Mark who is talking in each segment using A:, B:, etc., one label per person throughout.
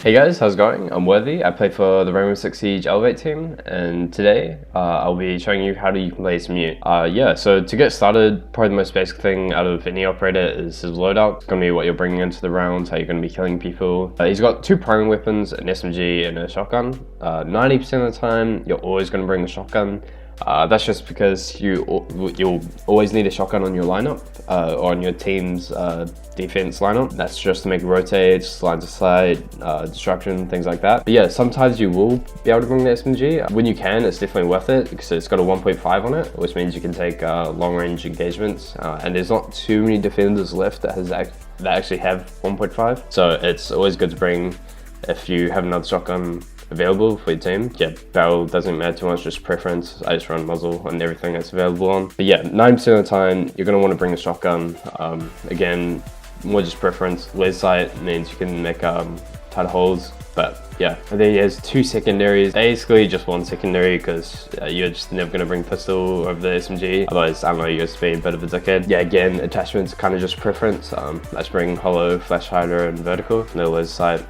A: Hey guys, how's it going? I'm Worthy. I play for the Rainbow Six Siege Elevate team, and today I'll be showing you how you can play some mute. So to get started, probably the most basic thing out of any operator is his loadout. It's going to be what you're bringing into the rounds, how you're going to be killing people. He's got two primary weapons, an SMG and a shotgun. 90% of the time, you're always going to bring a shotgun. That's just because you'll always need a shotgun on your lineup or on your team's defense lineup. That's just to make rotates, lines of sight, destruction, things like that. But yeah, sometimes you will be able to bring the SMG. When you can, it's definitely worth it because it's got a 1.5 on it, which means you can take long range engagements. And there's not too many defenders left that actually have 1.5. So it's always good to bring if you have another shotgun available for your team. Yeah, barrel doesn't matter too much, just preference. I just run muzzle on everything that's available on. But yeah, 90% of the time, you're going to want to bring a shotgun. Again, more just preference. Laser sight means you can make tighter holes. But yeah, and then he has two secondaries, basically just one secondary because you're just never going to bring pistol over the SMG. Otherwise, I don't know, you're just being a bit of a dickhead. Yeah, again, attachments are kind of just preference. Let's bring hollow, flash hider, and vertical. No laser sight.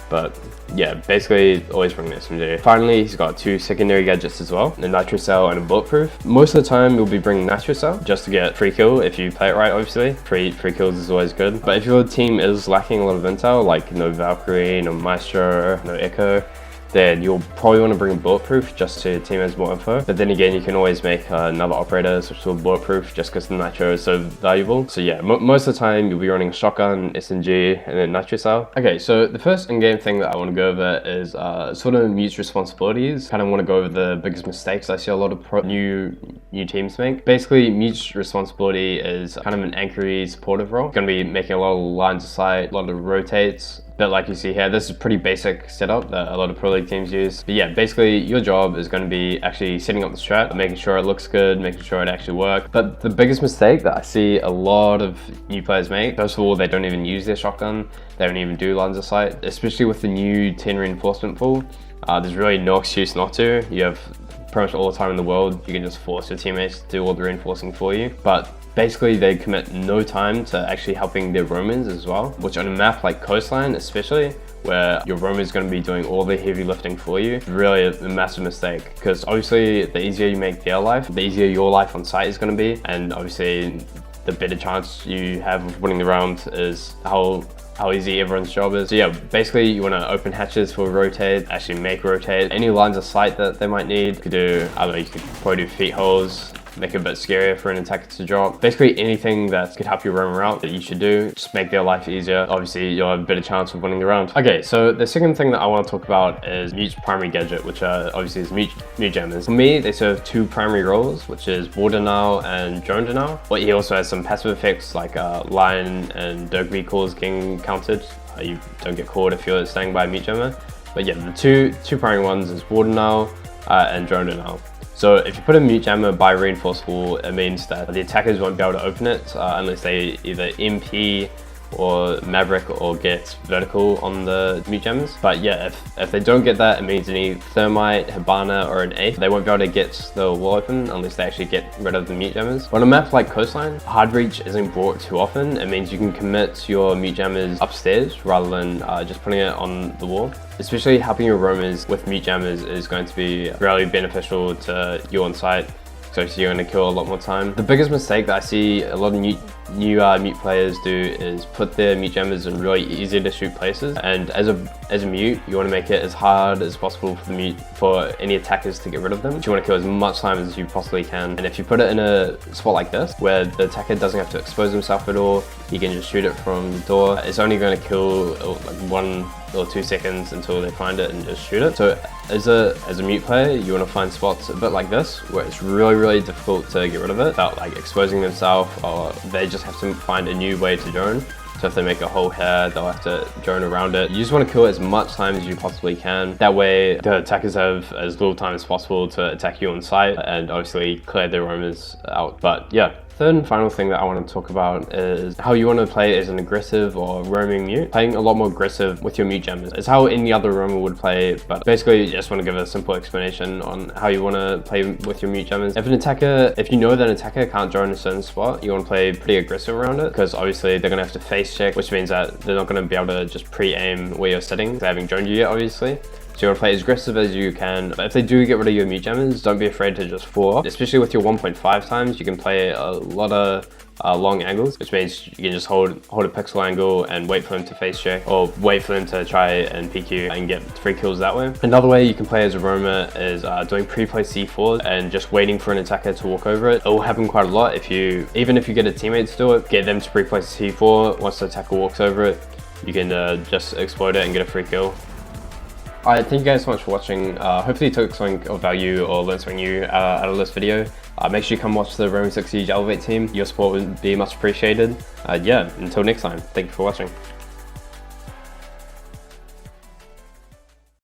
A: But yeah, basically always bring the SMG. Finally, he's got two secondary gadgets as well, a nitro cell and a bulletproof. Most of the time, you'll be bringing nitro cell just to get free kill if you play it right, obviously. Free kills is always good. But if your team is lacking a lot of intel, like no Valkyrie, no Maestro, no Echo, then you'll probably want to bring bulletproof just so your team has more info. But then again, you can always make another operator switch to a bulletproof just because the nitro is so valuable. So yeah, most of the time you'll be running shotgun, SMG, and then nitro cell. Okay, so the first in-game thing that I want to go over is sort of mute's responsibilities. Kind of want to go over the biggest mistakes I see a lot of new teams make. Basically, mute's responsibility is kind of an anchory supportive role. Going to be making a lot of lines of sight, a lot of rotates. But like you see here, this is a pretty basic setup that a lot of pro league teams use. But yeah, basically your job is going to be actually setting up the strat, making sure it looks good, making sure it actually works. But the biggest mistake that I see a lot of new players make, first of all, they don't even use their shotgun. They don't even do lines of sight, especially with the new 10 reinforcement pool. There's really no excuse not to. You have pretty much all the time in the world. You can just force your teammates to do all the reinforcing for you. But basically, they commit no time to actually helping their roamers as well, which on a map like Coastline especially, where your roamer is going to be doing all the heavy lifting for you, really a massive mistake. Because obviously, the easier you make their life, the easier your life on site is going to be. And obviously, the better chance you have of winning the round is how easy everyone's job is. So yeah, basically you want to open hatches for rotate, actually make rotate. Any lines of sight that they might need, you could do, I don't know, you could probably do feet holes, make it a bit scarier for an attacker to drop. Basically anything that could help you roam out that you should do, just make their life easier. Obviously you'll have a better chance of winning the round. Okay, so the second thing that I want to talk about is mute's primary gadget, which obviously is mute jammers. For me, they serve two primary roles, which is war denial and drone denial. But he also has some passive effects like lion and Derby calls getting counted. You don't get caught if you're staying by a mute jammer. But yeah, the two primary ones is war denial and drone denial. So if you put a mute jammer by reinforced wall, it means that the attackers won't be able to open it unless they either MP or Maverick or get vertical on the mute jammers. But yeah, if they don't get that, it means any Thermite, Hibana, or an Ace, they won't be able to get the wall open unless they actually get rid of the mute jammers. On a map like Coastline, hard reach isn't brought too often. It means you can commit your mute jammers upstairs rather than just putting it on the wall. Especially helping your roamers with mute jammers is going to be really beneficial to you on site. So you're going to kill a lot more time. The biggest mistake that I see a lot of new mute players do is put their mute jammers in really easy to shoot places. And as a mute, you want to make it as hard as possible for any attackers to get rid of them. You want to kill as much time as you possibly can. And if you put it in a spot like this, where the attacker doesn't have to expose himself at all, you can just shoot it from the door. It's only going to kill like 1 or 2 seconds until they find it and just shoot it. So as a mute player, you want to find spots a bit like this where it's really difficult to get rid of it without like exposing themselves, or they just have to find a new way to drone. So if they make a hole here, they'll have to drone around it. You just want to kill as much time as you possibly can. That way the attackers have as little time as possible to attack you on site and obviously clear their roamers out. But yeah, Third and final thing that I want to talk about is how you want to play as an aggressive or roaming mute. Playing a lot more aggressive with your mute gems is how any other roamer would play, but basically you just want to give a simple explanation on how you want to play with your mute gems. If you know that an attacker can't join a certain spot, you want to play pretty aggressive around it, because obviously they're going to have to face check, which means that they're not going to be able to just pre-aim where you're sitting. They haven't joined you yet, obviously. So you want to play as aggressive as you can. But if they do get rid of your mute jammers, don't be afraid to just fall off. Especially with your 1.5 times, you can play a lot of long angles, which means you can just hold a pixel angle and wait for them to face check, or wait for them to try and peek you and get 3 kills that way. Another way you can play as a roamer is doing pre-play C4s and just waiting for an attacker to walk over it. It will happen quite a lot even if you get a teammate to do it, get them to pre-play C4. Once the attacker walks over it, you can just explode it and get a free kill. Alright, thank you guys so much for watching. Hopefully you took something of value or learned something new out of this video. Make sure you come watch the Rainbow Six Siege Elevate team. Your support would be much appreciated. Yeah, until next time, thank you for watching.